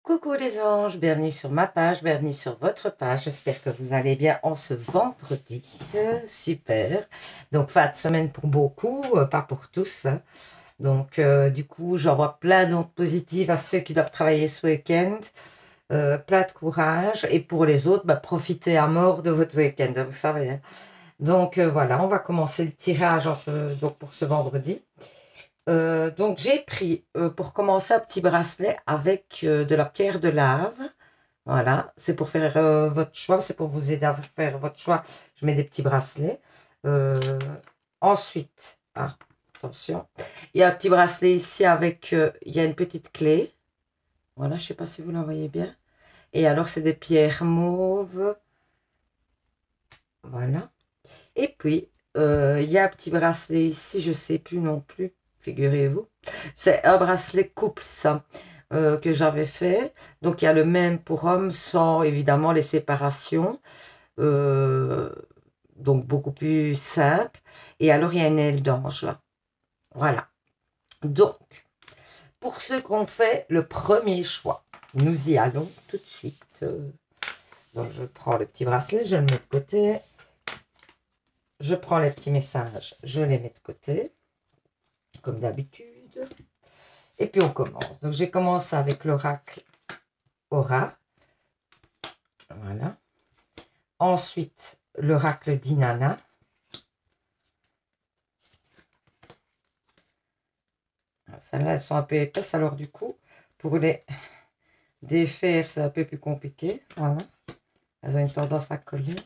Coucou les anges, bienvenue sur ma page, bienvenue sur votre page. J'espère que vous allez bien en ce vendredi. Super. Donc, fin de semaine pour beaucoup, pas pour tous, hein. Donc, du coup, j'envoie plein d'ondes positives à ceux qui doivent travailler ce week-end. Plein de courage. Et pour les autres, bah, profitez à mort de votre week-end, vous savez, hein. Donc, voilà, on va commencer le tirage donc pour ce vendredi. Donc j'ai pris pour commencer un petit bracelet avec de la pierre de lave. Voilà, c'est pour faire votre choix, c'est pour vous aider à faire votre choix. Je mets des petits bracelets. Euh, Ensuite, attention, il y a un petit bracelet ici avec, il y a une petite clé. Voilà, je ne sais pas si vous la voyez bien. Et alors c'est des pierres mauves. Voilà. Et puis, il y a un petit bracelet ici, je ne sais plus non plus, figurez-vous. C'est un bracelet couple, ça, que j'avais fait. Donc, il y a le même pour homme, sans évidemment les séparations. Euh, donc, beaucoup plus simple. Et alors, il y a une aile d'ange, là. Voilà. Donc, pour ceux qui ont fait le premier choix, nous y allons tout de suite. Donc, je prends le petit bracelet, je le mets de côté. Je prends les petits messages, je les mets de côté, comme d'habitude. Et puis on commence. Donc j'ai commencé avec l'oracle Aura. Voilà. Ensuite, l'oracle d'Inanna. Celles-là, elles sont un peu épaisses. Alors du coup, pour les défaire, c'est un peu plus compliqué. Voilà. Elles ont une tendance à coller.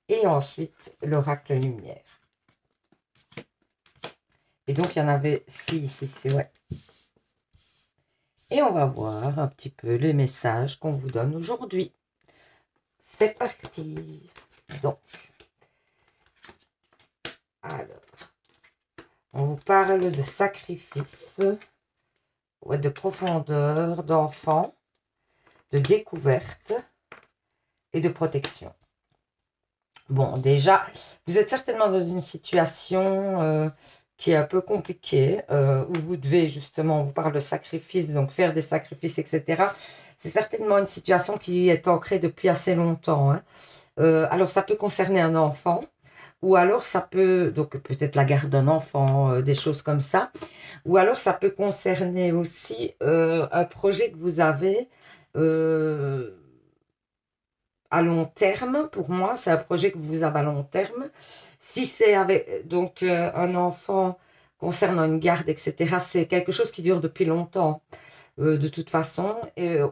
Et ensuite, l'oracle lumière. Et donc, il y en avait 6 ici, ouais. Et on va voir un petit peu les messages qu'on vous donne aujourd'hui. C'est parti. Donc, alors, on vous parle de sacrifice, ouais, de profondeur, d'enfant, de découverte et de protection. Bon, déjà, vous êtes certainement dans une situation qui est un peu compliquée, où vous devez justement, on vous parle de sacrifice, donc faire des sacrifices, etc. C'est certainement une situation qui est ancrée depuis assez longtemps, hein. Alors, ça peut concerner un enfant, ou alors ça peut, donc peut-être la garde d'un enfant, des choses comme ça, ou alors ça peut concerner aussi un projet que vous avez à long terme. Pour moi, c'est un projet que vous avez à long terme. Si c'est avec donc un enfant concernant une garde, etc., c'est quelque chose qui dure depuis longtemps. De toute façon,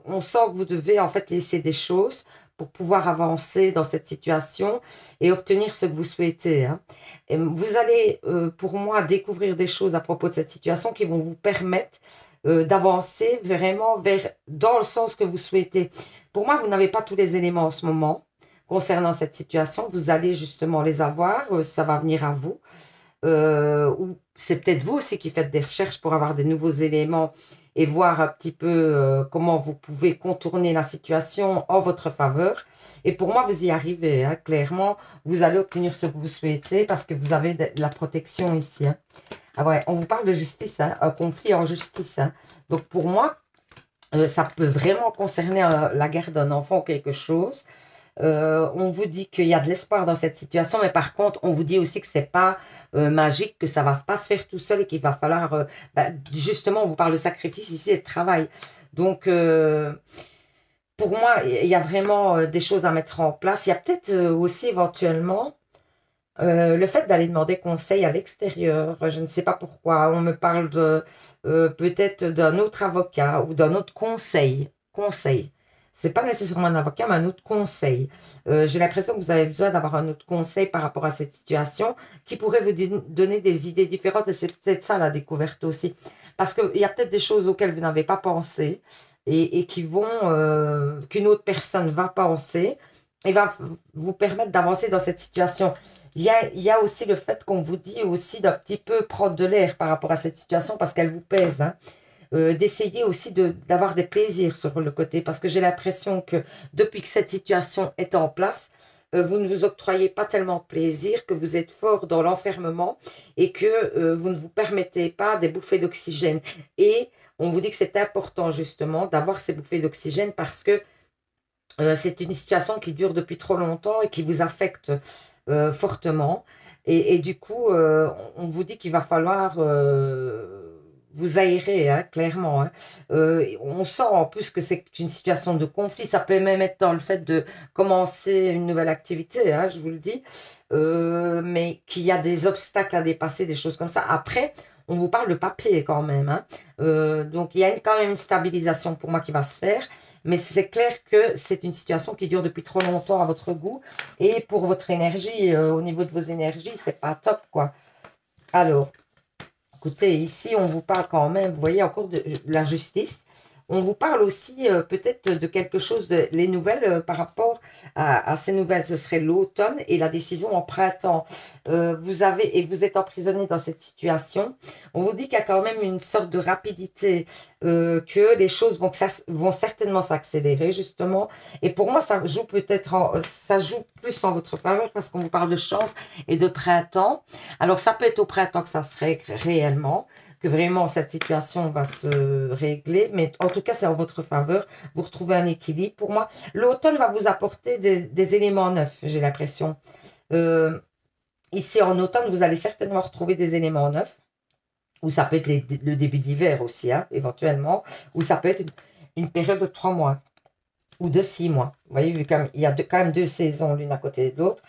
on sent que vous devez en fait laisser des choses pour pouvoir avancer dans cette situation et obtenir ce que vous souhaitez, hein. Et vous allez, pour moi, découvrir des choses à propos de cette situation qui vont vous permettre d'avancer vraiment dans le sens que vous souhaitez. Pour moi, vous n'avez pas tous les éléments en ce moment concernant cette situation. Vous allez justement les avoir, ça va venir à vous. Ou c'est peut-être vous aussi qui faites des recherches pour avoir des nouveaux éléments et voir un petit peu comment vous pouvez contourner la situation en votre faveur. Et pour moi, vous y arrivez, hein, clairement. Vous allez obtenir ce que vous souhaitez parce que vous avez de la protection ici, hein. Ah ouais, on vous parle de justice, hein, un conflit en justice, hein. Donc pour moi, ça peut vraiment concerner la garde d'un enfant ou quelque chose. On vous dit qu'il y a de l'espoir dans cette situation, mais par contre, on vous dit aussi que c'est pas magique, que ça va pas se faire tout seul et qu'il va falloir, justement, on vous parle de sacrifice ici et de travail. Donc, pour moi, il y a vraiment des choses à mettre en place. Il y a peut-être aussi éventuellement le fait d'aller demander conseil à l'extérieur. Je ne sais pas pourquoi. On me parle de peut-être d'un autre avocat ou d'un autre conseil. Conseil. C'est pas nécessairement un avocat, mais un autre conseil. J'ai l'impression que vous avez besoin d'avoir un autre conseil par rapport à cette situation qui pourrait vous donner des idées différentes. Et c'est peut-être ça la découverte aussi. Parce qu'il y a peut-être des choses auxquelles vous n'avez pas pensé et qui vont, qu'une autre personne va penser et va vous permettre d'avancer dans cette situation. Il y a aussi le fait qu'on vous dit aussi d'un petit peu prendre de l'air par rapport à cette situation parce qu'elle vous pèse, hein. D'essayer aussi d'avoir des plaisirs sur le côté parce que j'ai l'impression que depuis que cette situation est en place, vous ne vous octroyez pas tellement de plaisir, que vous êtes fort dans l'enfermement et que vous ne vous permettez pas des bouffées d'oxygène. Et on vous dit que c'est important justement d'avoir ces bouffées d'oxygène parce que c'est une situation qui dure depuis trop longtemps et qui vous affecte fortement. Et du coup, on vous dit qu'il va falloir vous aérer, hein, clairement. Hein. On sent en plus que c'est une situation de conflit. Ça peut même être dans le fait de commencer une nouvelle activité, hein, je vous le dis. Mais qu'il y a des obstacles à dépasser, des choses comme ça. Après, on vous parle de papier quand même. Hein. Donc, il y a quand même une stabilisation pour moi qui va se faire. Mais c'est clair que c'est une situation qui dure depuis trop longtemps à votre goût. Et pour votre énergie, au niveau de vos énergies, c'est pas top, quoi. Alors, écoutez, ici, on vous parle quand même, vous voyez, encore de la justice. On vous parle aussi peut-être de quelque chose, les nouvelles par rapport à ces nouvelles, ce serait l'automne et la décision en printemps. Vous êtes emprisonné dans cette situation. On vous dit qu'il y a quand même une sorte de rapidité, que les choses vont certainement s'accélérer justement. Et pour moi, ça joue ça joue plus en votre faveur parce qu'on vous parle de chance et de printemps. Alors ça peut être au printemps que ça se règle réellement, que vraiment cette situation va se régler, mais en tout cas, c'est en votre faveur. Vous retrouvez un équilibre. Pour moi, l'automne va vous apporter des éléments neufs, j'ai l'impression. Ici, en automne, vous allez certainement retrouver des éléments neufs, ou ça peut être le début d'hiver aussi, hein, éventuellement, ou ça peut être une période de 3 mois, ou de 6 mois. Vous voyez, vu qu'il y a quand même 2 saisons l'une à côté de l'autre.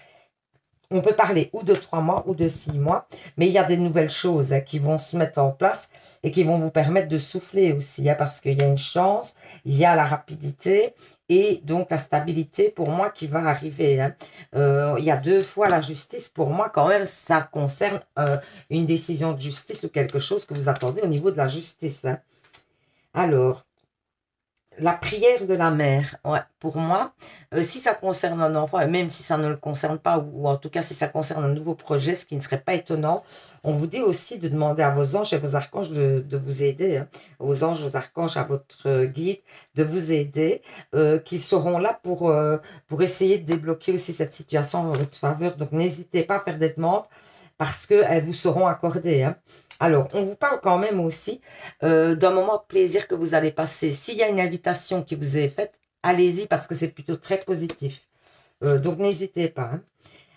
On peut parler ou de 3 mois ou de 6 mois, mais il y a des nouvelles choses hein, qui vont se mettre en place et qui vont vous permettre de souffler aussi, hein, parce qu'il y a une chance, il y a la rapidité et donc la stabilité pour moi qui va arriver. Hein. Il y a 2 fois la justice, pour moi quand même, ça concerne une décision de justice ou quelque chose que vous attendez au niveau de la justice. Hein. Alors, la prière de la mère, ouais, pour moi, si ça concerne un enfant, et même si ça ne le concerne pas, ou en tout cas si ça concerne un nouveau projet, ce qui ne serait pas étonnant, on vous dit aussi de demander à vos anges et vos archanges de vous aider, hein, aux anges, aux archanges, à votre guide, de vous aider, qui seront là pour essayer de débloquer aussi cette situation en votre faveur. Donc n'hésitez pas à faire des demandes parce qu'elles vous seront accordées. Hein. Alors, on vous parle quand même aussi d'un moment de plaisir que vous allez passer. S'il y a une invitation qui vous est faite, allez-y parce que c'est plutôt très positif. Donc, n'hésitez pas. Hein.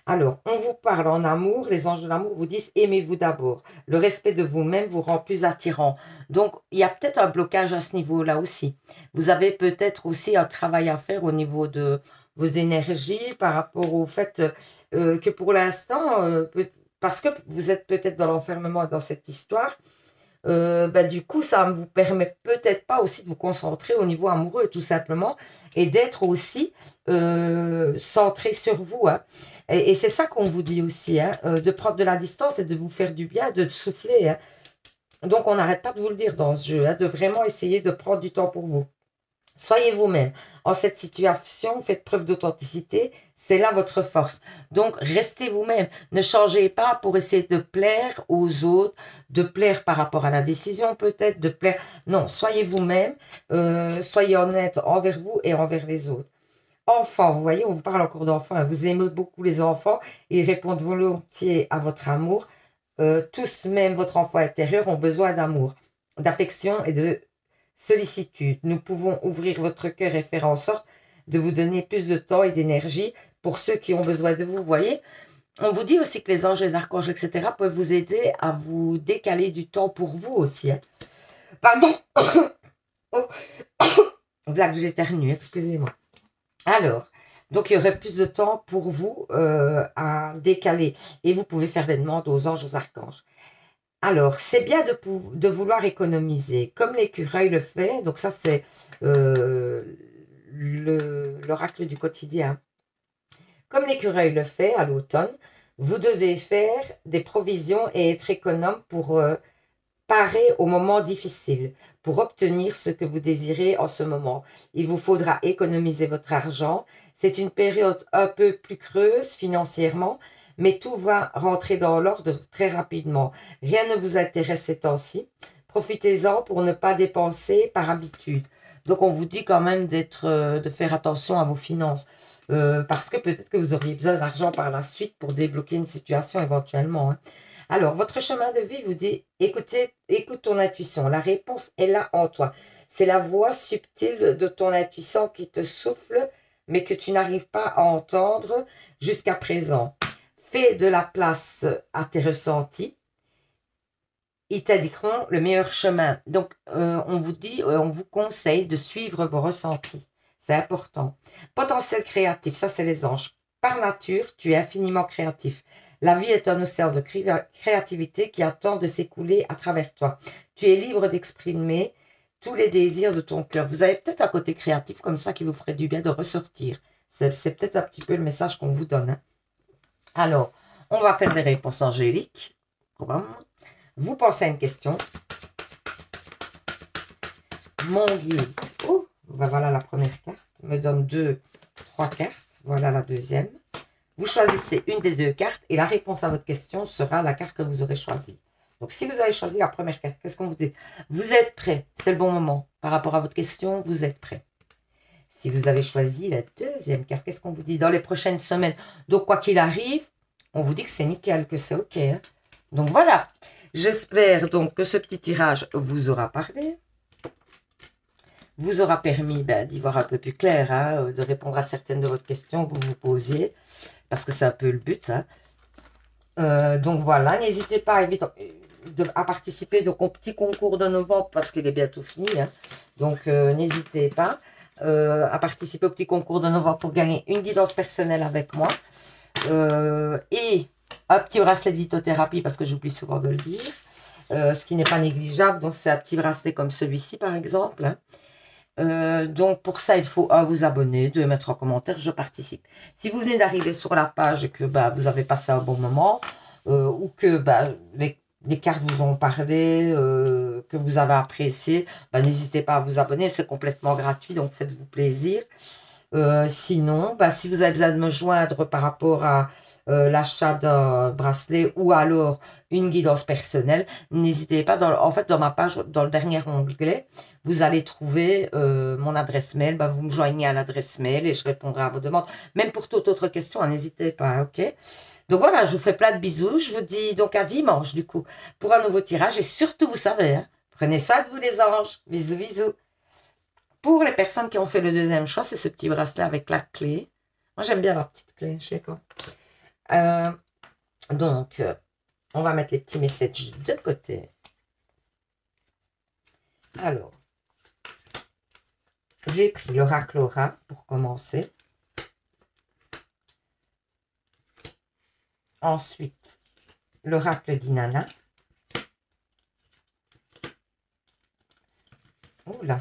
Alors, on vous parle en amour. Les anges de l'amour vous disent aimez-vous d'abord. Le respect de vous-même vous rend plus attirant. Donc, il y a peut-être un blocage à ce niveau-là aussi. Vous avez peut-être aussi un travail à faire au niveau de vos énergies par rapport au fait que pour l'instant, parce que vous êtes peut-être dans l'enfermement dans cette histoire, du coup, ça ne vous permet peut-être pas aussi de vous concentrer au niveau amoureux, tout simplement, et d'être aussi centré sur vous. Hein. Et c'est ça qu'on vous dit aussi, hein, de prendre de la distance et de vous faire du bien, de souffler. Hein. Donc, on n'arrête pas de vous le dire dans ce jeu, hein, de vraiment essayer de prendre du temps pour vous. Soyez vous-même. En cette situation, faites preuve d'authenticité. C'est là votre force. Donc, restez vous-même. Ne changez pas pour essayer de plaire aux autres, de plaire par rapport à la décision peut-être, de plaire. Non, soyez vous-même. Soyez honnête envers vous et envers les autres. Enfants, vous voyez, on vous parle encore d'enfants. Vous aimez beaucoup les enfants. Ils répondent volontiers à votre amour. Tous, même votre enfant intérieur, ont besoin d'amour, d'affection et de sollicitude. Nous pouvons ouvrir votre cœur et faire en sorte de vous donner plus de temps et d'énergie pour ceux qui ont besoin de vous. Vous voyez, on vous dit aussi que les anges, les archanges, etc. peuvent vous aider à vous décaler du temps pour vous aussi. Hein. Pardon. Oh. Blague, j'éternue, excusez-moi. Alors, donc il y aurait plus de temps pour vous à décaler. Et vous pouvez faire des demandes aux anges, aux archanges. Alors, c'est bien de vouloir économiser, comme l'écureuil le fait. Donc ça, c'est l'oracle du quotidien. Comme l'écureuil le fait à l'automne, vous devez faire des provisions et être économe pour parer aux moments difficiles, pour obtenir ce que vous désirez en ce moment. Il vous faudra économiser votre argent. C'est une période un peu plus creuse financièrement, mais tout va rentrer dans l'ordre très rapidement. Rien ne vous intéresse ces temps-ci. Profitez-en pour ne pas dépenser par habitude. Donc, on vous dit quand même de faire attention à vos finances. Parce que peut-être que vous auriez besoin d'argent par la suite pour débloquer une situation éventuellement. Hein. Alors, votre chemin de vie vous dit, écoute ton intuition. La réponse est là en toi. C'est la voix subtile de ton intuition qui te souffle, mais que tu n'arrives pas à entendre jusqu'à présent. Fais de la place à tes ressentis. Ils t'indiqueront le meilleur chemin. Donc, on vous conseille de suivre vos ressentis. C'est important. Potentiel créatif, ça c'est les anges. Par nature, tu es infiniment créatif. La vie est un océan de créativité qui attend de s'écouler à travers toi. Tu es libre d'exprimer tous les désirs de ton cœur. Vous avez peut-être un côté créatif comme ça qui vous ferait du bien de ressortir. C'est peut-être un petit peu le message qu'on vous donne. Hein. Alors, on va faire des réponses angéliques. Vous pensez à une question. Mon guide. Oh, voilà la première carte. Me donne 3 cartes. Voilà la deuxième. Vous choisissez une des 2 cartes et la réponse à votre question sera la carte que vous aurez choisie. Donc, si vous avez choisi la première carte, qu'est-ce qu'on vous dit? Vous êtes prêt. C'est le bon moment. Par rapport à votre question, vous êtes prêt. Si vous avez choisi la deuxième carte, qu'est-ce qu'on vous dit? Dans les prochaines semaines. Donc, quoi qu'il arrive, on vous dit que c'est nickel, que c'est OK. Hein? Donc, voilà. J'espère donc que ce petit tirage vous aura parlé. Vous aura permis d'y voir un peu plus clair, hein, de répondre à certaines de vos questions que vous vous posiez. Parce que c'est un peu le but. Hein. Donc voilà, n'hésitez pas à participer donc, au petit concours de novembre parce qu'il est bientôt fini. Hein. Donc n'hésitez pas à participer au petit concours de novembre pour gagner une guidance personnelle avec moi. Et un petit bracelet de lithothérapie parce que j'oublie souvent de le dire. Ce qui n'est pas négligeable. Donc c'est un petit bracelet comme celui-ci par exemple. Hein. Donc pour ça il faut vous abonner, 2 mettre en commentaire je participe. Si vous venez d'arriver sur la page et que vous avez passé un bon moment ou que les cartes vous ont parlé, que vous avez apprécié, n'hésitez pas à vous abonner, c'est complètement gratuit donc faites-vous plaisir. Sinon si vous avez besoin de me joindre par rapport à l'achat d'un bracelet ou alors une guidance personnelle, n'hésitez pas, dans ma page, dans le dernier onglet, vous allez trouver mon adresse mail, vous me joignez à l'adresse mail et je répondrai à vos demandes, même pour toute autre question, n'hésitez pas, ok? Donc voilà, je vous fais plein de bisous, je vous dis donc à dimanche du coup, pour un nouveau tirage et surtout, vous savez, hein, prenez soin de vous les anges, bisous bisous. Pour les personnes qui ont fait le deuxième choix, c'est ce petit bracelet avec la clé. Moi j'aime bien la petite clé, je sais quoi. Donc, on va mettre les petits messages de côté. Alors, j'ai pris l'oracle Aura pour commencer. Ensuite, l'oracle d'Inanna. Oula.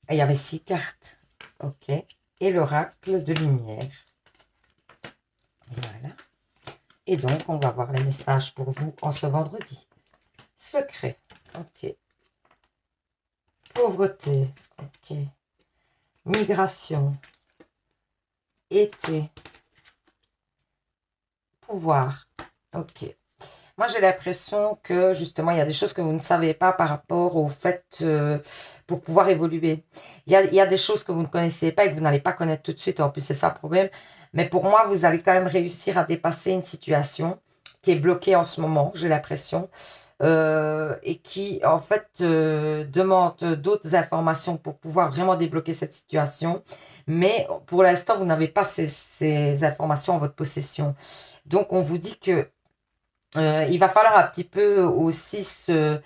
Il y avait 6 cartes. Ok. Et l'oracle de lumière. Voilà. Et donc, on va voir les messages pour vous en ce vendredi. Secret. Ok. Pauvreté. Ok. Migration. Été. Pouvoir. Ok. Moi, j'ai l'impression que, justement, il y a des choses que vous ne savez pas par rapport au fait pour pouvoir évoluer. Il y a des choses que vous ne connaissez pas et que vous n'allez pas connaître tout de suite. En plus, c'est ça le problème. Mais pour moi, vous allez quand même réussir à dépasser une situation qui est bloquée en ce moment, j'ai l'impression. Et qui, en fait, demande d'autres informations pour pouvoir vraiment débloquer cette situation. Mais pour l'instant, vous n'avez pas ces informations en votre possession. Donc, on vous dit que il va falloir un petit peu aussi se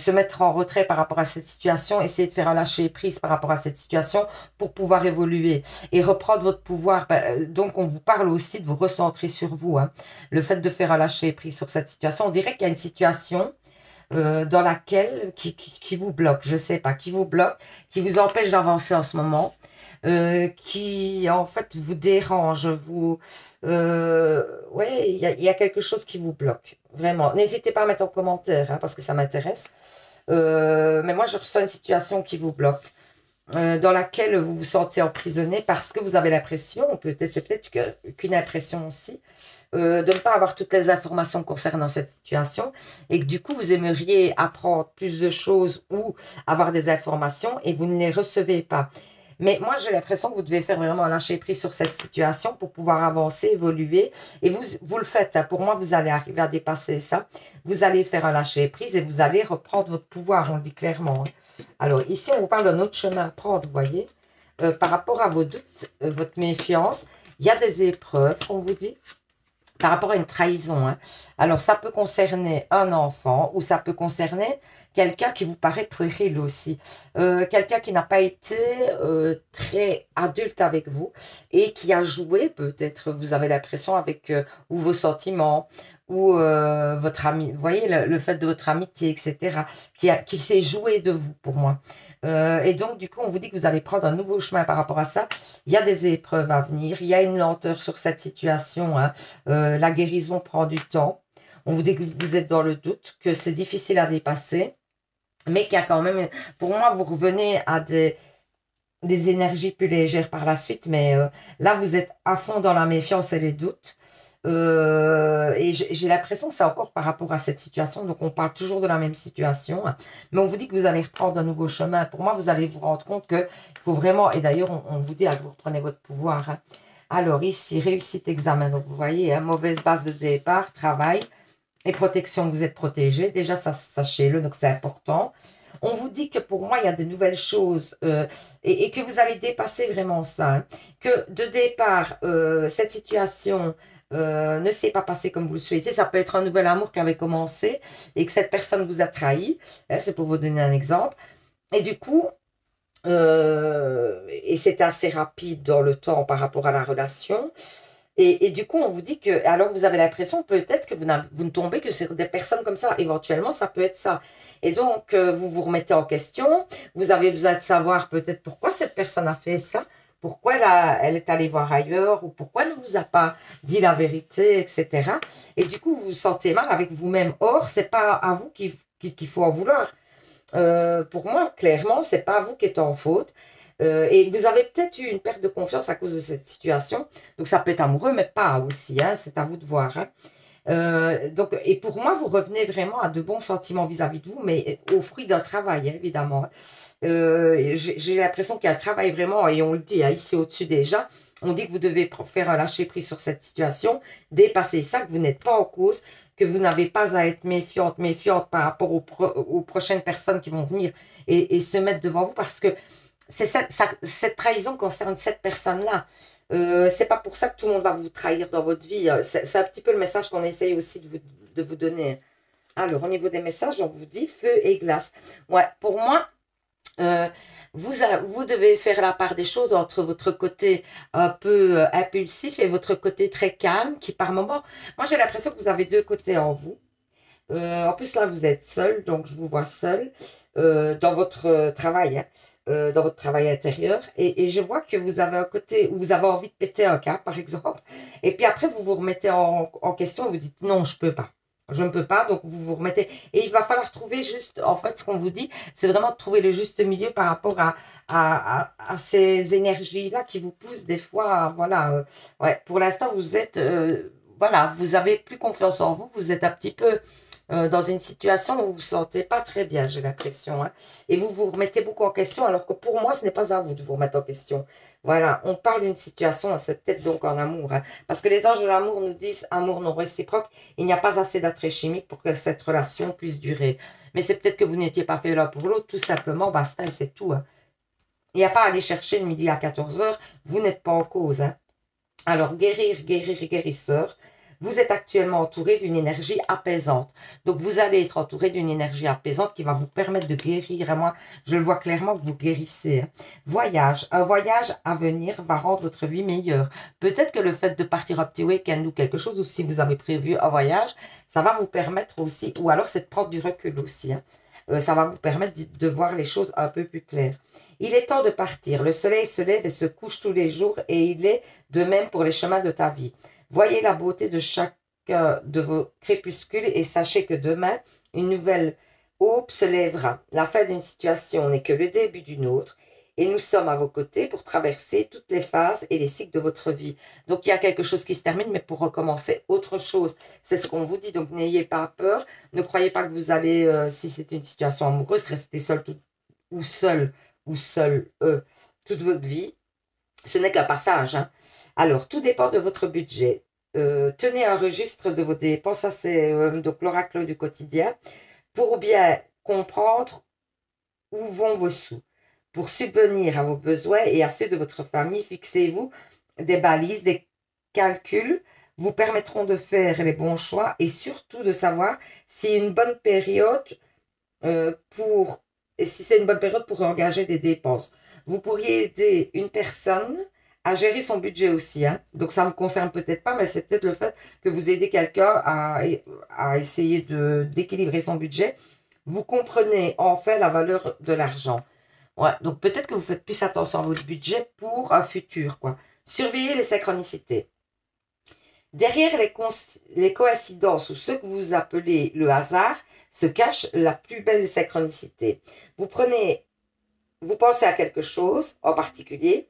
mettre en retrait par rapport à cette situation, essayer de faire un lâcher prise par rapport à cette situation pour pouvoir évoluer et reprendre votre pouvoir. Donc, on vous parle aussi de vous recentrer sur vous. Hein. Le fait de faire un lâcher prise sur cette situation, on dirait qu'il y a une situation dans laquelle, qui vous bloque, je ne sais pas, qui vous bloque, qui vous empêche d'avancer en ce moment. Qui en fait vous dérange, ouais, il y a quelque chose qui vous bloque, vraiment. N'hésitez pas à mettre en commentaire, hein, parce que ça m'intéresse. Mais moi, je ressens une situation qui vous bloque, dans laquelle vous vous sentez emprisonné parce que vous avez l'impression, c'est peut-être qu'une impression aussi, de ne pas avoir toutes les informations concernant cette situation et que du coup, vous aimeriez apprendre plus de choses ou avoir des informations et vous ne les recevez pas. Mais moi, j'ai l'impression que vous devez faire vraiment un lâcher prise sur cette situation pour pouvoir avancer, évoluer. Et vous le faites. Hein. Pour moi, vous allez arriver à dépasser ça. Vous allez faire un lâcher prise et vous allez reprendre votre pouvoir, on le dit clairement. Hein. Alors, ici, on vous parle d'un autre chemin à prendre, vous voyez. Par rapport à vos doutes, votre méfiance, il y a des épreuves, on vous dit. Par rapport à une trahison. Hein. Alors, ça peut concerner un enfant ou ça peut concerner quelqu'un qui vous paraît puéril aussi. Quelqu'un qui n'a pas été très adulte avec vous et qui a joué, peut-être, vous avez l'impression, avec ou vos sentiments ou votre ami. Vous voyez, le fait de votre amitié, etc. Qui s'est joué de vous, pour moi. Et donc, du coup, on vous dit que vous allez prendre un nouveau chemin par rapport à ça. Il y a des épreuves à venir. Il y a une lenteur sur cette situation. Hein. La guérison prend du temps. On vous dit que vous êtes dans le doute, que c'est difficile à dépasser, mais qu'il y a quand même, pour moi, vous revenez à des énergies plus légères par la suite, mais là, vous êtes à fond dans la méfiance et les doutes. Et j'ai l'impression que c'est encore par rapport à cette situation, donc on parle toujours de la même situation, hein. Mais on vous dit que vous allez reprendre un nouveau chemin. Pour moi, vous allez vous rendre compte qu'il faut vraiment, et d'ailleurs, on vous dit que vous reprenez votre pouvoir. Hein. Alors ici, réussite examen, donc vous voyez, hein, mauvaise base de départ, travail et protection, vous êtes protégé. Déjà, ça, sachez-le, donc c'est important. On vous dit que pour moi, il y a de nouvelles choses et que vous allez dépasser vraiment ça. Hein. Que de départ, cette situation ne s'est pas passée comme vous le souhaitez. Ça peut être un nouvel amour qui avait commencé et que cette personne vous a trahi. Hein, c'est pour vous donner un exemple. Et du coup, et c'est assez rapide dans le temps par rapport à la relation. Et du coup, on vous dit que, alors vous avez l'impression peut-être que vous ne tombez que sur des personnes comme ça. Éventuellement, ça peut être ça. Et donc, vous vous remettez en question. Vous avez besoin de savoir peut-être pourquoi cette personne a fait ça. Pourquoi elle est allée voir ailleurs ou pourquoi elle ne vous a pas dit la vérité, etc. Et du coup, vous vous sentez mal avec vous-même. Or, c'est pas à vous qu'il faut en vouloir. Pour moi, clairement, c'est pas vous qui êtes en faute. Et vous avez peut-être eu une perte de confiance à cause de cette situation. Donc, ça peut être amoureux, mais pas aussi. Hein, c'est à vous de voir. Hein. Donc, et pour moi, vous revenez vraiment à de bons sentiments vis-à-vis de vous, mais au fruit d'un travail, hein, évidemment. J'ai l'impression qu'il y a un travail vraiment, et on le dit hein, ici au-dessus déjà, on dit que vous devez faire un lâcher-prise sur cette situation, dépasser ça, que vous n'êtes pas en cause, que vous n'avez pas à être méfiante par rapport aux prochaines personnes qui vont venir et se mettre devant vous, parce que cette trahison concerne cette personne-là. C'est pas pour ça que tout le monde va vous trahir dans votre vie. C'est un petit peu le message qu'on essaye aussi de vous donner. Alors, au niveau des messages, on vous dit feu et glace. Ouais, pour moi, vous devez faire la part des choses entre votre côté un peu impulsif et votre côté très calme qui par moment, moi j'ai l'impression que vous avez deux côtés en vous. En plus là vous êtes seul, donc je vous vois seul dans votre travail, hein, dans votre travail intérieur et je vois que vous avez un côté où vous avez envie de péter un câble par exemple et puis après vous vous remettez en question et vous dites non je peux pas. Je ne peux pas, donc vous vous remettez. Et il va falloir trouver juste, en fait, ce qu'on vous dit, c'est vraiment de trouver le juste milieu par rapport à ces énergies-là qui vous poussent des fois, voilà. Ouais, pour l'instant, vous êtes, voilà, vous avez plus confiance en vous, vous êtes un petit peu dans une situation où vous vous sentez pas très bien, j'ai l'impression. Hein. Et vous vous remettez beaucoup en question, alors que pour moi, ce n'est pas à vous de vous remettre en question. Voilà, on parle d'une situation, c'est peut-être donc en amour. Hein, parce que les anges de l'amour nous disent, amour non réciproque, il n'y a pas assez d'attrait chimique pour que cette relation puisse durer. Mais c'est peut-être que vous n'étiez pas fait l'un pour l'autre, tout simplement, basta, et c'est tout. Hein. Il n'y a pas à aller chercher le midi à 14 heures, vous n'êtes pas en cause. Hein. Alors, guérisseur, vous êtes actuellement entouré d'une énergie apaisante. Donc, vous allez être entouré d'une énergie apaisante qui va vous permettre de guérir. Et moi, je le vois clairement que vous guérissez. Hein. Voyage. Un voyage à venir va rendre votre vie meilleure. Peut-être que le fait de partir un petit week-end ou quelque chose, ou si vous avez prévu un voyage, ça va vous permettre aussi, ou alors c'est de prendre du recul aussi. Hein. Ça va vous permettre de voir les choses un peu plus claires. Il est temps de partir. Le soleil se lève et se couche tous les jours et il est de même pour les chemins de ta vie. Voyez la beauté de chacun de vos crépuscules et sachez que demain, une nouvelle aube se lèvera. La fin d'une situation n'est que le début d'une autre et nous sommes à vos côtés pour traverser toutes les phases et les cycles de votre vie. Donc, il y a quelque chose qui se termine, mais pour recommencer autre chose. C'est ce qu'on vous dit, donc n'ayez pas peur. Ne croyez pas que vous allez, si c'est une situation amoureuse, rester seul ou seul toute votre vie. Ce n'est qu'un passage, hein. Alors, tout dépend de votre budget. Tenez un registre de vos dépenses, ça c'est donc l'oracle du quotidien, pour bien comprendre où vont vos sous. Pour subvenir à vos besoins et à ceux de votre famille, fixez-vous des balises, des calculs vous permettront de faire les bons choix et surtout de savoir si une bonne période si c'est une bonne période pour engager des dépenses. Vous pourriez aider une personne à gérer son budget aussi, hein. Donc ça ne vous concerne peut-être pas, mais c'est peut-être le fait que vous aidez quelqu'un à essayer d'équilibrer son budget. Vous comprenez en fait la valeur de l'argent. Ouais, donc peut-être que vous faites plus attention à votre budget pour un futur, quoi. Surveillez les synchronicités. Derrière les coïncidences ou ce que vous appelez le hasard se cache la plus belle synchronicité. Vous pensez à quelque chose en particulier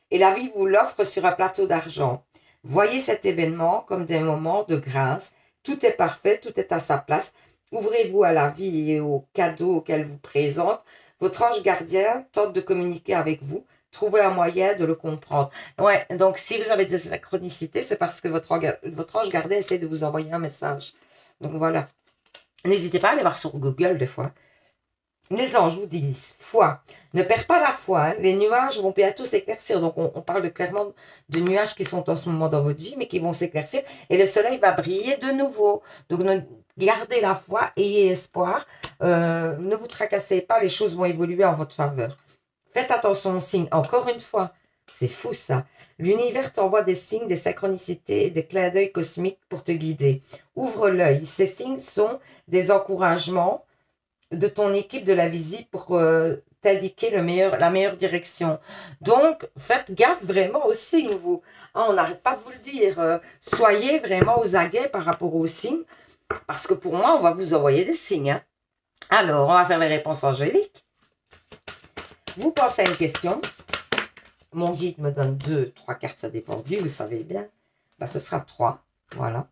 et la vie vous l'offre sur un plateau d'argent. Voyez cet événement comme des moments de grâce. Tout est parfait, tout est à sa place. Ouvrez-vous à la vie et aux cadeaux qu'elle vous présente. Votre ange gardien tente de communiquer avec vous. Trouvez un moyen de le comprendre. Ouais, donc si vous avez des synchronicités, c'est parce que votre ange gardien essaie de vous envoyer un message. Donc voilà. N'hésitez pas à aller voir sur Google des fois. Les anges vous disent, foi, ne perds pas la foi, hein. Les nuages vont bientôt s'éclaircir. Donc on parle clairement de nuages qui sont en ce moment dans votre vie, mais qui vont s'éclaircir et le soleil va briller de nouveau. Donc gardez la foi, ayez espoir, ne vous tracassez pas, les choses vont évoluer en votre faveur. Faites attention aux signes, encore une fois, c'est fou ça. L'univers t'envoie des signes, des synchronicités, des clins d'œil cosmiques pour te guider. Ouvre l'œil, ces signes sont des encouragements de ton équipe de la visite pour t'indiquer la meilleure direction. Donc, faites gaffe vraiment aux signes, vous. Hein, on n'arrête pas de vous le dire. Soyez vraiment aux aguets par rapport aux signes, parce que pour moi, on va vous envoyer des signes, hein. Alors, on va faire les réponses angéliques. Vous pensez à une question. Mon guide me donne 2, 3 cartes, ça dépend de lui, vous savez bien. Ben, ce sera 3, voilà.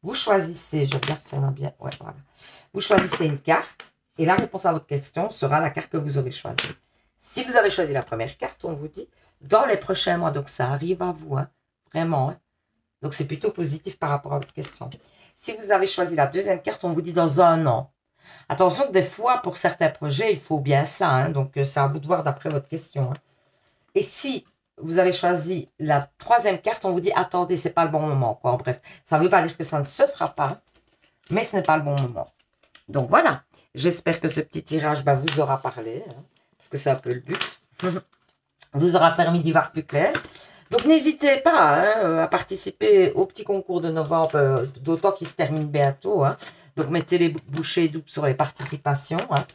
Vous choisissez, je regarde si on a bien, ouais, voilà. Vous choisissez une carte. Et la réponse à votre question sera la carte que vous aurez choisie. Si vous avez choisi la première carte, on vous dit dans les prochains mois. Donc, ça arrive à vous, hein, vraiment. Hein. Donc, c'est plutôt positif par rapport à votre question. Si vous avez choisi la deuxième carte, on vous dit dans 1 an. Attention que des fois, pour certains projets, il faut bien ça. Hein, donc, c'est à vous de voir d'après votre question. Hein. Et si vous avez choisi la troisième carte, on vous dit attendez, c'est pas le bon moment. Quoi. Bref, ça ne veut pas dire que ça ne se fera pas, mais ce n'est pas le bon moment. Donc, voilà. J'espère que ce petit tirage vous aura parlé, hein, parce que c'est un peu le but. Vous aura permis d'y voir plus clair. Donc, n'hésitez pas hein, à participer au petit concours de novembre, d'autant qu'il se termine bientôt. Hein. Donc, mettez les bouchées doubles sur les participations. Hein.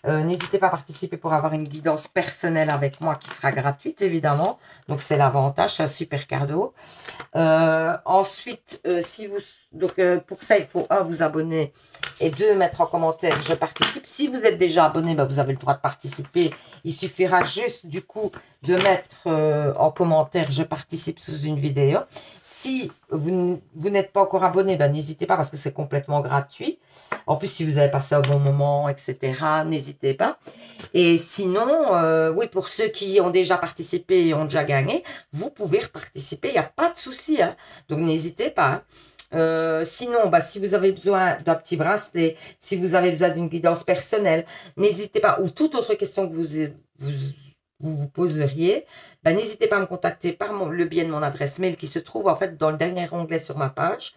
N'hésitez pas à participer pour avoir une guidance personnelle avec moi qui sera gratuite, évidemment. Donc, c'est l'avantage, c'est un super cadeau. Ensuite, pour ça, il faut 1, vous abonner et 2, mettre en commentaire « Je participe ». Si vous êtes déjà abonné, vous avez le droit de participer. Il suffira juste, du coup, de mettre en commentaire « Je participe » sous une vidéo. Si vous n'êtes pas encore abonné, n'hésitez pas parce que c'est complètement gratuit. En plus, si vous avez passé un bon moment, etc., n'hésitez pas. Et sinon, oui, pour ceux qui ont déjà participé et ont déjà gagné, vous pouvez reparticiper, il n'y a pas de souci. Hein. Donc, n'hésitez pas. Sinon, si vous avez besoin d'un petit bracelet, si vous avez besoin d'une guidance personnelle, n'hésitez pas. Ou toute autre question que vous poseriez, n'hésitez pas à me contacter par le biais de mon adresse mail qui se trouve en fait dans le dernier onglet sur ma page.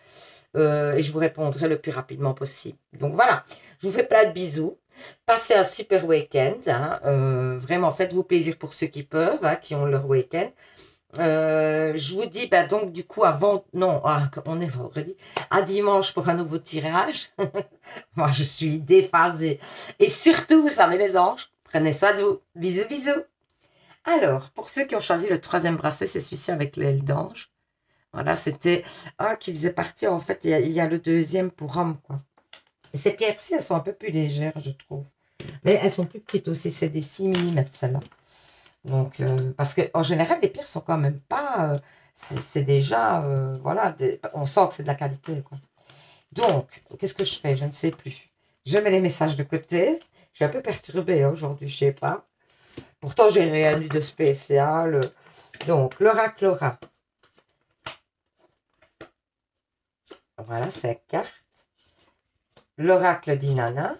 Et je vous répondrai le plus rapidement possible. Donc voilà, je vous fais plein de bisous. Passez un super week-end. Hein. Vraiment, faites-vous plaisir pour ceux qui peuvent, hein, qui ont leur week-end. Je vous dis donc du coup on est vendredi, à dimanche pour un nouveau tirage. Moi je suis déphasée. Et surtout, vous savez les anges, prenez soin de vous. Bisous, bisous. Alors, pour ceux qui ont choisi le 3e bracelet, c'est celui-ci avec l'aile d'ange. Voilà, c'était qui faisait partie, en fait, il y a le 2e pour homme, quoi. Et ces pierres-ci, elles sont un peu plus légères, je trouve. Mais elles sont plus petites aussi, c'est des 6 mm, celles-là. Donc, parce qu'en général, les pires sont quand même pas... c'est déjà... voilà, on sent que c'est de la qualité, quoi. Donc, qu'est-ce que je fais? Je ne sais plus. Je mets les messages de côté. Je suis un peu perturbée aujourd'hui, je sais pas. Pourtant, j'ai rien eu de spécial. Donc, l'oracle aura. Voilà, 5 cartes. L'oracle d'Inanna.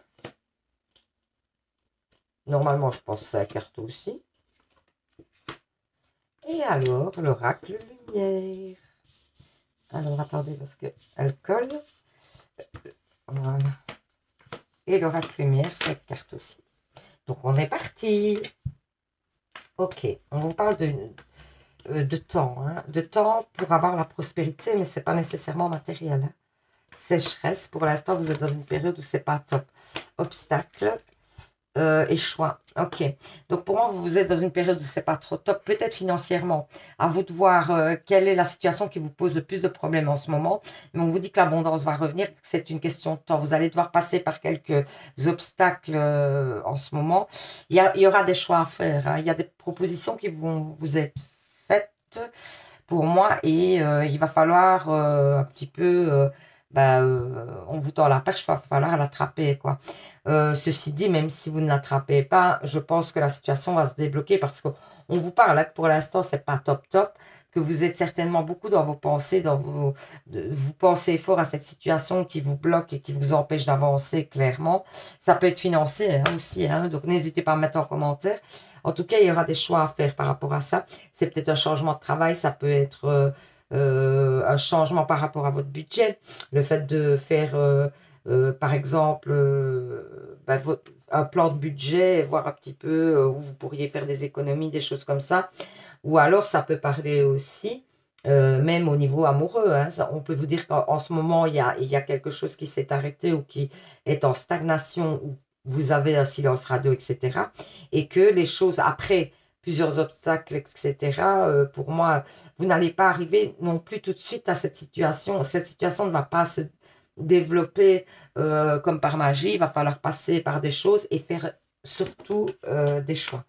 Normalement, je pense 5 cartes aussi. Et alors, l'oracle lumière. Alors, attendez, parce qu'elle colle. Voilà. Et l'oracle lumière, 5 cartes aussi. Donc, on est parti. Ok, on vous parle de temps. Hein. De temps pour avoir la prospérité, mais ce n'est pas nécessairement matériel. Hein. Sécheresse, pour l'instant, vous êtes dans une période où c'est pas top. Obstacle. Et choix. Ok. Donc pour moi, vous êtes dans une période où c'est pas trop top, peut-être financièrement. À vous de voir quelle est la situation qui vous pose le plus de problèmes en ce moment. Mais on vous dit que l'abondance va revenir, que c'est une question de temps. Vous allez devoir passer par quelques obstacles en ce moment. Il y aura des choix à faire. Hein. Il y a des propositions qui vont vous être faites pour moi et il va falloir un petit peu on vous tend la perche, il va falloir l'attraper, quoi. Ceci dit, même si vous ne l'attrapez pas, je pense que la situation va se débloquer parce qu'on vous parle, là, que pour l'instant, c'est pas top top, que vous êtes certainement beaucoup dans vos pensées, vous pensez fort à cette situation qui vous bloque et qui vous empêche d'avancer clairement. Ça peut être financier hein, aussi, hein, donc n'hésitez pas à mettre en commentaire. En tout cas, il y aura des choix à faire par rapport à ça. C'est peut-être un changement de travail, ça peut être un changement par rapport à votre budget, le fait de faire, par exemple, un plan de budget, voir un petit peu où vous pourriez faire des économies, des choses comme ça. Ou alors, ça peut parler aussi, même au niveau amoureux. Hein, on peut vous dire qu'en ce moment, il y a quelque chose qui s'est arrêté ou qui est en stagnation, ou vous avez un silence radio, etc. Et que les choses, après plusieurs obstacles, etc., pour moi, vous n'allez pas arriver non plus tout de suite à cette situation. Cette situation ne va pas se développer comme par magie. Il va falloir passer par des choses et faire surtout des choix.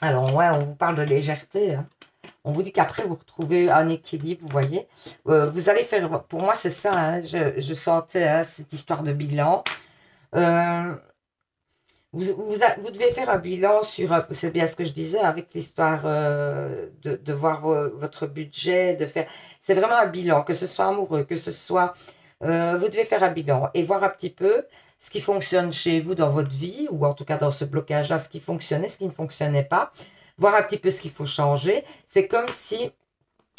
Alors, ouais, on vous parle de légèreté. Hein. On vous dit qu'après, vous retrouvez un équilibre, vous voyez. Vous allez faire, pour moi, c'est ça. Hein, je sentais hein, cette histoire de bilan. Vous devez faire un bilan sur, c'est bien ce que je disais, avec l'histoire de voir votre budget, de faire, c'est vraiment un bilan, que ce soit amoureux, que ce soit, vous devez faire un bilan et voir un petit peu ce qui fonctionne chez vous dans votre vie, ou en tout cas dans ce blocage-là, ce qui fonctionnait, ce qui ne fonctionnait pas, voir un petit peu ce qu'il faut changer. C'est comme si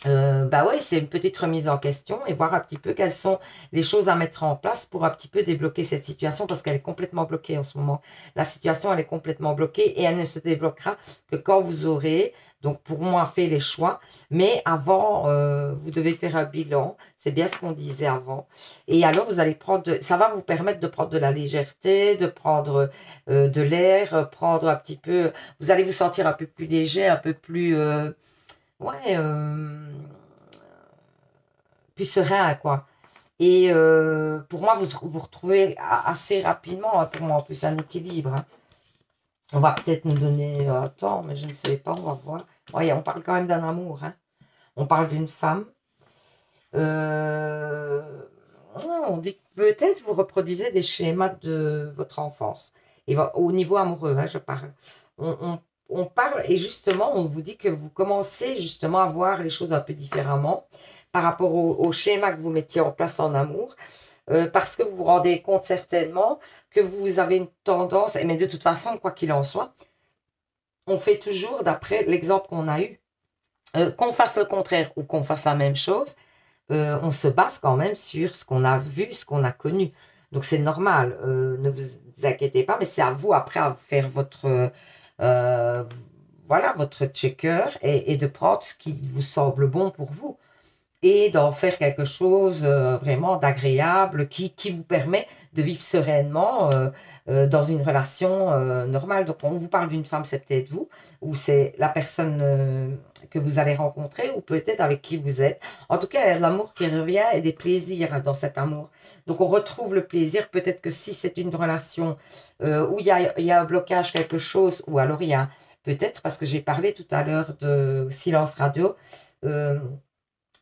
bah ouais, c'est une petite remise en question et voir un petit peu quelles sont les choses à mettre en place pour un petit peu débloquer cette situation parce qu'elle est complètement bloquée en ce moment. La situation, elle est complètement bloquée et elle ne se débloquera que quand vous aurez, donc pour moi, fait les choix. Mais avant, vous devez faire un bilan. C'est bien ce qu'on disait avant. Et alors, vous allez prendre, ça va vous permettre de prendre de la légèreté, de prendre de l'air, prendre un petit peu, vous allez vous sentir un peu plus léger, un peu plus... ouais, plus serein, quoi. Et pour moi, vous retrouvez assez rapidement, hein, pour moi, en plus, un équilibre. Hein. On va peut-être nous donner un temps, mais je ne sais pas, on va voir. Ouais, on parle quand même d'un amour. Hein. On parle d'une femme. On dit que peut-être vous reproduisez des schémas de votre enfance. Et au niveau amoureux, hein, je parle. On parle et justement, on vous dit que vous commencez justement à voir les choses un peu différemment par rapport au schéma que vous mettiez en place en amour. Parce que vous vous rendez compte certainement que vous avez une tendance, mais de toute façon, quoi qu'il en soit, on fait toujours d'après l'exemple qu'on a eu. Qu'on fasse le contraire ou qu'on fasse la même chose, on se base quand même sur ce qu'on a vu, ce qu'on a connu. Donc c'est normal, ne vous inquiétez pas, mais c'est à vous après à faire euh, voilà, votre checker et de prendre ce qui vous semble bon pour vous et d'en faire quelque chose vraiment d'agréable qui vous permet de vivre sereinement dans une relation normale. Donc, on vous parle d'une femme, c'est peut-être vous, ou c'est la personne que vous allez rencontrer, ou peut-être avec qui vous êtes. En tout cas, il y a de l'amour qui revient et des plaisirs dans cet amour. Donc, on retrouve le plaisir. Peut-être que si c'est une relation où il y a un blocage, quelque chose, ou alors il y a peut-être parce que j'ai parlé tout à l'heure de silence radio. euh,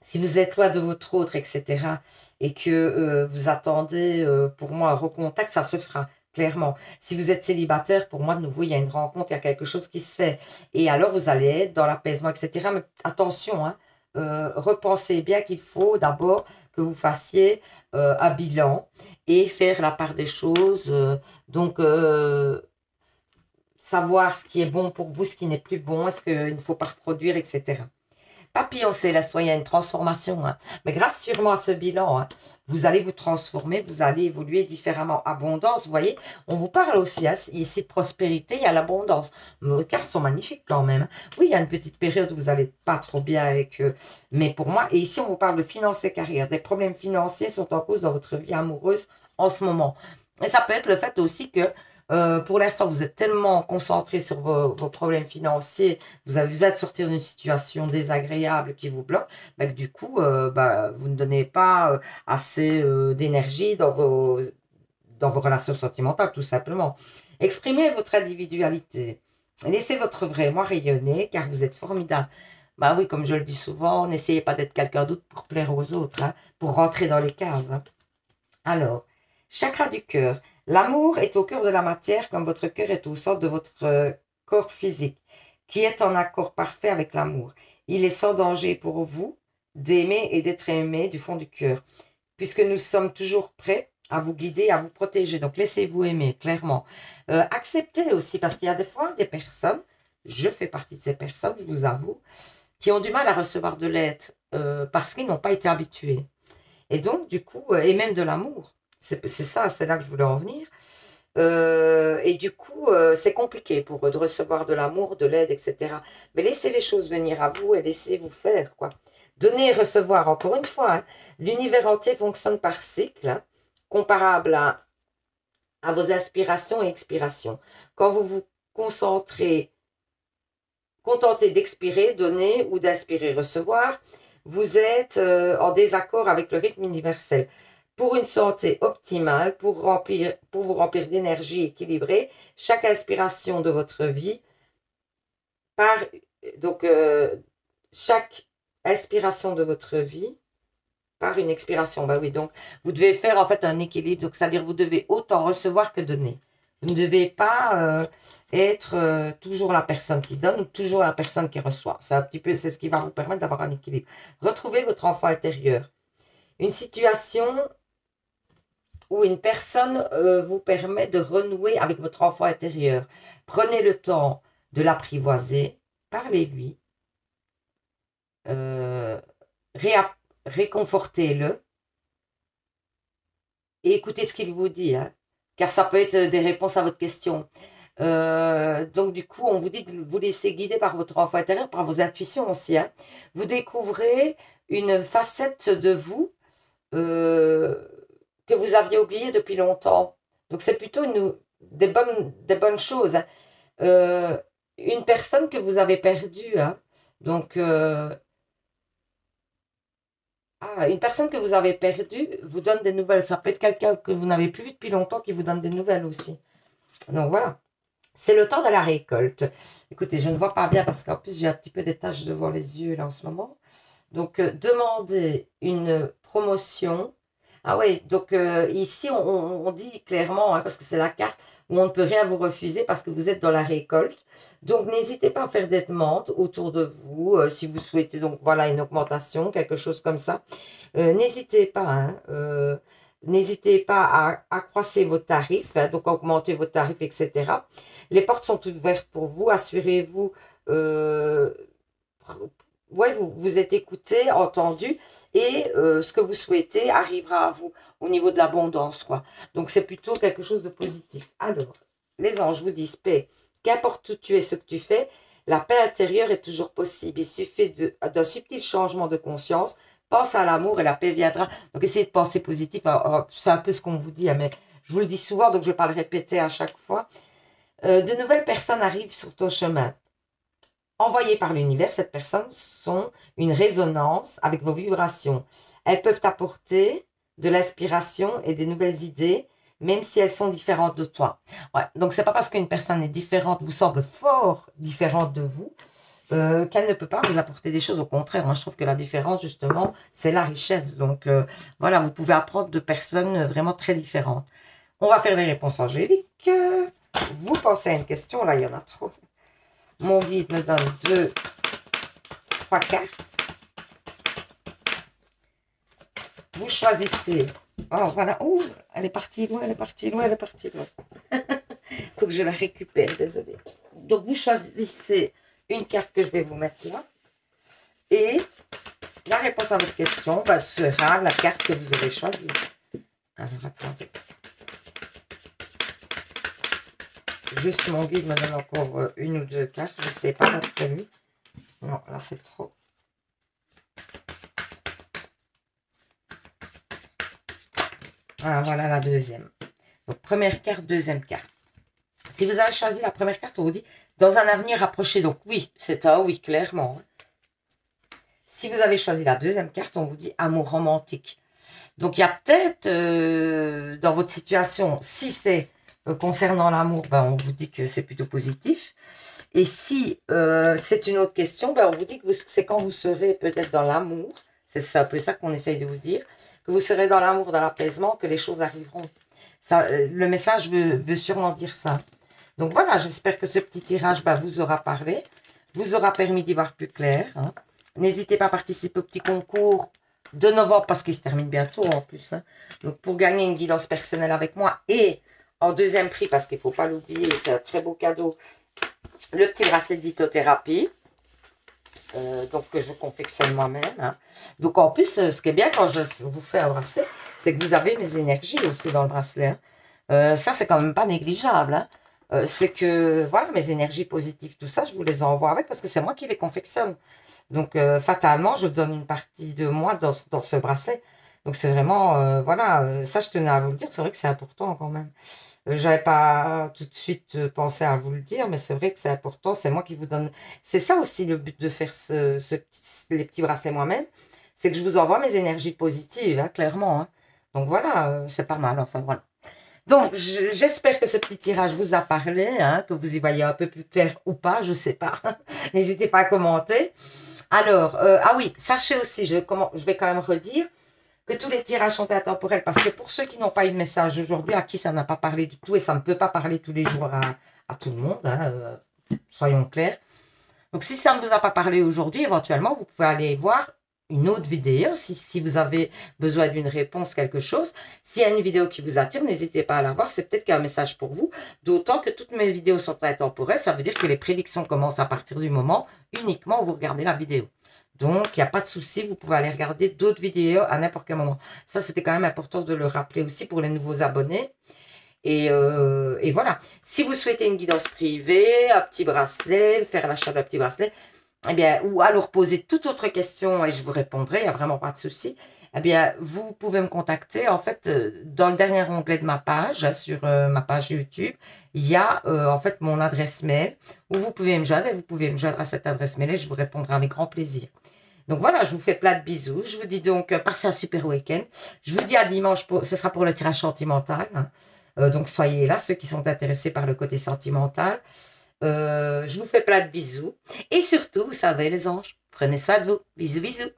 Si vous êtes loin de votre autre, etc., et que vous attendez pour moi un recontact, ça se fera, clairement. Si vous êtes célibataire, pour moi, de nouveau, il y a une rencontre, il y a quelque chose qui se fait. Et alors, vous allez être dans l'apaisement, etc. Mais attention, hein, repensez bien qu'il faut d'abord que vous fassiez un bilan et faire la part des choses. Donc, savoir ce qui est bon pour vous, ce qui n'est plus bon, est-ce qu'il ne faut pas reproduire, etc. Papillon, c'est la il y a une transformation. Hein. Mais grâce sûrement à ce bilan, hein, vous allez vous transformer, vous allez évoluer différemment. Abondance, vous voyez, on vous parle aussi hein, ici de prospérité, il y a l'abondance. Vos cartes sont magnifiques quand même. Hein. Oui, il y a une petite période où vous n'allez pas trop bien avec eux. Mais pour moi, et ici on vous parle de finances et carrière. Des problèmes financiers sont en cause dans votre vie amoureuse en ce moment. Et ça peut être le fait aussi que pour l'instant, vous êtes tellement concentré sur vos problèmes financiers, vous êtes sorti d'une situation désagréable qui vous bloque, bah, que du coup, vous ne donnez pas assez d'énergie dans vos relations sentimentales, tout simplement. Exprimez votre individualité. Laissez votre vrai moi rayonner, car vous êtes formidable. Bah oui, comme je le dis souvent, n'essayez pas d'être quelqu'un d'autre pour plaire aux autres, hein, pour rentrer dans les cases. Hein. Alors, chakra du cœur. L'amour est au cœur de la matière comme votre cœur est au centre de votre corps physique, qui est en accord parfait avec l'amour. Il est sans danger pour vous d'aimer et d'être aimé du fond du cœur, puisque nous sommes toujours prêts à vous guider, à vous protéger. Donc, laissez-vous aimer, clairement. Acceptez aussi, parce qu'il y a des fois des personnes, je fais partie de ces personnes, je vous avoue, qui ont du mal à recevoir de l'aide parce qu'ils n'ont pas été habitués. Et donc, du coup, et même de l'amour. C'est ça, c'est là que je voulais en venir. Et du coup, c'est compliqué pour eux de recevoir de l'amour, de l'aide, etc. Mais laissez les choses venir à vous et laissez-vous faire, quoi. Donner et recevoir, encore une fois, hein, l'univers entier fonctionne par cycle, hein, comparable à vos inspirations et expirations. Quand vous vous concentrez, contentez d'expirer, donner ou d'inspirer, recevoir, vous êtes en désaccord avec le rythme universel. Pour une santé optimale, pour vous remplir d'énergie équilibrée, chaque inspiration de votre vie, par, donc chaque inspiration de votre vie, par une expiration. Ben oui, donc vous devez faire en fait un équilibre, donc c'est-à-dire vous devez autant recevoir que donner. Vous ne devez pas être toujours la personne qui donne ou toujours la personne qui reçoit. C'est un petit peu, c'est ce qui va vous permettre d'avoir un équilibre. Retrouvez votre enfant intérieur. Une situation où une personne vous permet de renouer avec votre enfant intérieur. Prenez le temps de l'apprivoiser, parlez-lui, euh, réconfortez-le et écoutez ce qu'il vous dit, hein, car ça peut être des réponses à votre question. Donc du coup, on vous dit de vous laisser guider par votre enfant intérieur, par vos intuitions aussi. Hein. Vous découvrez une facette de vous euh, que vous aviez oubliée depuis longtemps. Donc c'est plutôt des bonnes choses. Hein. Euh, une personne que vous avez perdue. Hein. Donc une personne que vous avez perdue vous donne des nouvelles. Ça peut être quelqu'un que vous n'avez plus vu depuis longtemps qui vous donne des nouvelles aussi. Donc voilà. C'est le temps de la récolte. Écoutez, je ne vois pas bien parce qu'en plus j'ai un petit peu des taches devant les yeux là en ce moment. Donc, demandez une promotion. Ah oui, donc ici on dit clairement, hein, parce que c'est la carte où on ne peut rien vous refuser parce que vous êtes dans la récolte. Donc, n'hésitez pas à faire des demandes autour de vous si vous souhaitez donc voilà une augmentation, quelque chose comme ça. N'hésitez pas, hein, n'hésitez pas à accroître vos tarifs, hein, donc augmenter vos tarifs, etc. Les portes sont ouvertes pour vous. Assurez-vous, ouais, vous êtes écouté, entendu, et ce que vous souhaitez arrivera à vous au niveau de l'abondance, quoi. Donc, c'est plutôt quelque chose de positif. Alors, les anges vous disent paix. Qu'importe où tu es, ce que tu fais, la paix intérieure est toujours possible. Il suffit d'un subtil changement de conscience. Pense à l'amour et la paix viendra. Donc, essayez de penser positif. C'est un peu ce qu'on vous dit, hein, mais je vous le dis souvent, donc je ne vais pas le répéter à chaque fois. De nouvelles personnes arrivent sur ton chemin. Envoyées par l'univers, ces personnes sont une résonance avec vos vibrations. Elles peuvent apporter de l'inspiration et des nouvelles idées, même si elles sont différentes de toi. Ouais, donc c'est pas parce qu'une personne est différente, vous semble fort différente de vous, qu'elle ne peut pas vous apporter des choses. Au contraire, moi je trouve que la différence, justement, c'est la richesse. Donc voilà, vous pouvez apprendre de personnes vraiment très différentes. On va faire les réponses angéliques. Vous pensez à une question, là il y en a trop. Mon guide me donne 2, 3 cartes. Vous choisissez. Oh voilà, oh, elle est partie loin, elle est partie loin, elle est partie loin. Il faut que je la récupère, désolée. Donc vous choisissez une carte que je vais vous mettre là. Et la réponse à votre question sera la carte que vous aurez choisie. Alors attendez. Juste mon guide me donne encore une ou deux cartes. Je ne sais pas d'après lui. Non, là c'est trop. Ah, voilà la deuxième. Donc première carte, deuxième carte. Si vous avez choisi la première carte, on vous dit dans un avenir rapproché. Donc oui, c'est un oui, clairement. Si vous avez choisi la deuxième carte, on vous dit amour romantique. Donc il y a peut-être dans votre situation, si c'est concernant l'amour, on vous dit que c'est plutôt positif. Et si c'est une autre question, on vous dit que c'est quand vous serez peut-être dans l'amour, c'est un peu ça qu'on essaye de vous dire, que vous serez dans l'amour, dans l'apaisement, que les choses arriveront. Ça, le message veut sûrement dire ça. Donc voilà, j'espère que ce petit tirage vous aura parlé, vous aura permis d'y voir plus clair. Hein. N'hésitez pas à participer au petit concours de novembre parce qu'il se termine bientôt en plus. Hein. Donc pour gagner une guidance personnelle avec moi et en deuxième prix, parce qu'il ne faut pas l'oublier, c'est un très beau cadeau, le petit bracelet de lithothérapie. Donc que je confectionne moi-même. Hein. Donc en plus, ce qui est bien quand je vous fais un bracelet, c'est que vous avez mes énergies aussi dans le bracelet. Hein. Ça, c'est quand même pas négligeable. Hein. C'est que, voilà, mes énergies positives, tout ça, je vous les envoie avec parce que c'est moi qui les confectionne. Donc, fatalement, je donne une partie de moi dans ce bracelet. Donc, c'est vraiment, voilà, ça, je tenais à vous le dire. C'est vrai que c'est important quand même. J'avais pas tout de suite pensé à vous le dire, mais c'est vrai que c'est important. C'est moi qui vous donne. C'est ça aussi le but de faire les petits bracelets moi-même. C'est que je vous envoie mes énergies positives, hein, clairement. Hein. Donc, voilà, c'est pas mal. Enfin, voilà. Donc, j'espère que ce petit tirage vous a parlé, hein, que vous y voyez un peu plus clair ou pas, je ne sais pas. N'hésitez pas à commenter. Alors, ah oui, sachez aussi, je vais quand même redire que tous les tirages sont intemporels parce que pour ceux qui n'ont pas eu de message aujourd'hui, à qui ça n'a pas parlé du tout et ça ne peut pas parler tous les jours à tout le monde, hein, soyons clairs. Donc, si ça ne vous a pas parlé aujourd'hui, éventuellement, vous pouvez aller voir une autre vidéo si vous avez besoin d'une réponse, quelque chose. S'il y a une vidéo qui vous attire, n'hésitez pas à la voir. C'est peut-être qu'il y a un message pour vous. D'autant que toutes mes vidéos sont intemporelles. Ça veut dire que les prédictions commencent à partir du moment uniquement où vous regardez la vidéo. Donc, il n'y a pas de souci. Vous pouvez aller regarder d'autres vidéos à n'importe quel moment. Ça, c'était quand même important de le rappeler aussi pour les nouveaux abonnés. Et voilà. Si vous souhaitez une guidance privée, un petit bracelet, faire l'achat d'un petit bracelet, eh bien, ou alors poser toute autre question et je vous répondrai, il n'y a vraiment pas de souci. Eh bien, vous pouvez me contacter. En fait, dans le dernier onglet de ma page, sur ma page YouTube, il y a en fait mon adresse mail où vous pouvez me joindre et vous pouvez me joindre à cette adresse mail et je vous répondrai avec grand plaisir. Donc voilà, je vous fais plein de bisous. Je vous dis donc, passez un super week-end. Je vous dis à dimanche, ce sera pour le tirage sentimental. Hein. Donc soyez là, ceux qui sont intéressés par le côté sentimental. Je vous fais plein de bisous. Et surtout, vous savez les anges, prenez soin de vous. Bisous, bisous.